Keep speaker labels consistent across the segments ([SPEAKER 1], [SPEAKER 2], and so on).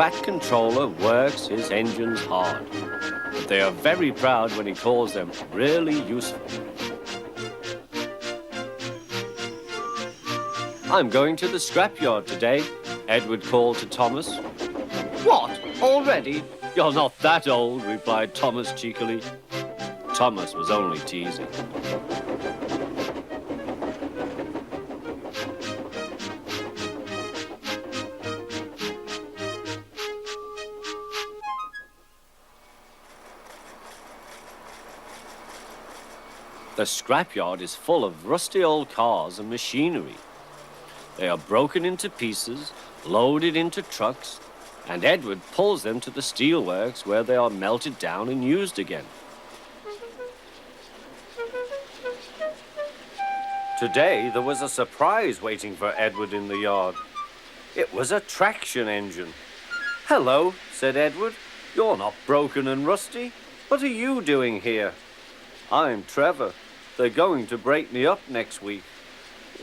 [SPEAKER 1] fat controller works his engines hard. But they are very proud when he calls them really useful. I'm going to the scrapyard today, Edward called to Thomas. What? Already? You're not that old, replied Thomas cheekily. Thomas was only teasing. The scrapyard is full of rusty old cars and machinery. They are broken into pieces, loaded into trucks, and Edward pulls them to the steelworks where they are melted down and used again. Today there was a surprise waiting for Edward in the yard. It was a traction engine. Hello, said Edward. You're not broken and rusty. What are you doing here? I'm Trevor. They're going to break me up next week.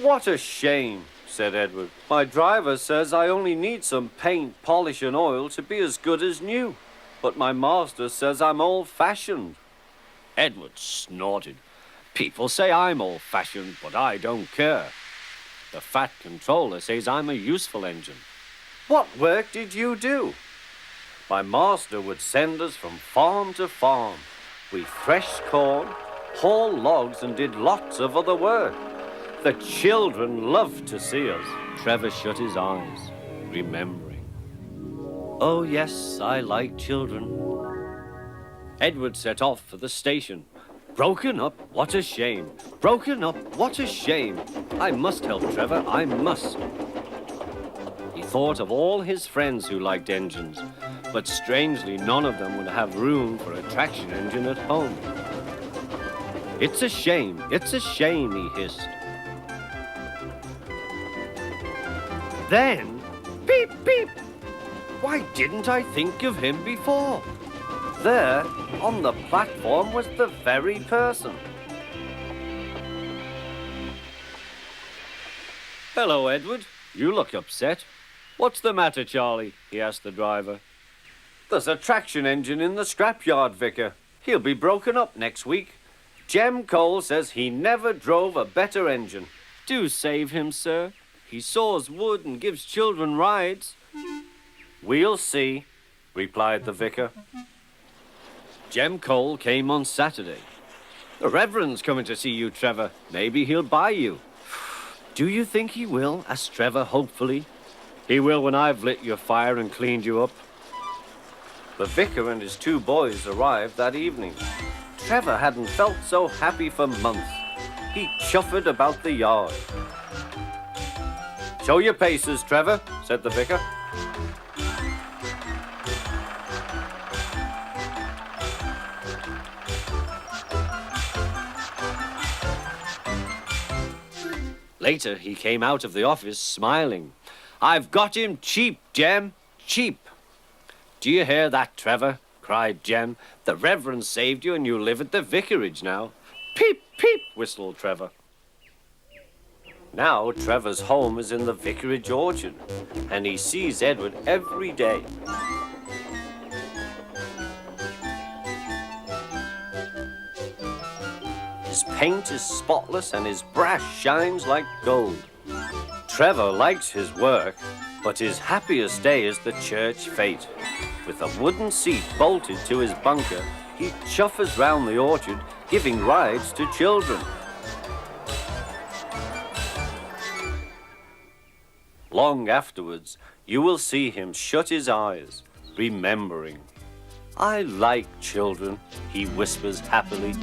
[SPEAKER 1] What a shame, said Edward. My driver says I only need some paint, polish and oil to be as good as new. But my master says I'm old-fashioned. Edward snorted. People say I'm old-fashioned, but I don't care. The fat controller says I'm a useful engine. What work did you do? My master would send us from farm to farm. We threshed corn, hauled logs and did lots of other work. The children loved to see us. Trevor shut his eyes, remembering. Oh, yes, I like children. Edward set off for the station. Broken up, what a shame. Broken up, what a shame. I must help Trevor, I must. He thought of all his friends who liked engines, but strangely none of them would have room for a traction engine at home. It's a shame, he hissed. Then, beep, beep. Why didn't I think of him before? There, on the platform, was the very person. Hello, Edward. You look upset. What's the matter, Charlie? He asked the driver. There's a traction engine in the scrapyard, Vicar. He'll be broken up next week. Jem Cole says he never drove a better engine. Do save him, sir. He saws wood and gives children rides. We'll see, replied the vicar. Jem Cole came on Saturday. The Reverend's coming to see you, Trevor. Maybe he'll buy you. Do you think he will? asked Trevor hopefully. He will when I've lit your fire and cleaned you up. The vicar and his two boys arrived that evening. Trevor hadn't felt so happy for months. He chuffered about the yard. Show your paces, Trevor, said the vicar. Later, he came out of the office smiling. I've got him cheap, Jem, cheap. Do you hear that, Trevor? Cried Jem. The Reverend saved you and you live at the vicarage now. Peep, peep, whistled Trevor. Now Trevor's home is in the vicarage orchard, and he sees Edward every day. His paint is spotless and his brass shines like gold. Trevor likes his work, but his happiest day is the church fete. With a wooden seat bolted to his bunker, he chuffers round the orchard, giving rides to children. Long afterwards, you will see him shut his eyes, remembering. I like children, he whispers happily.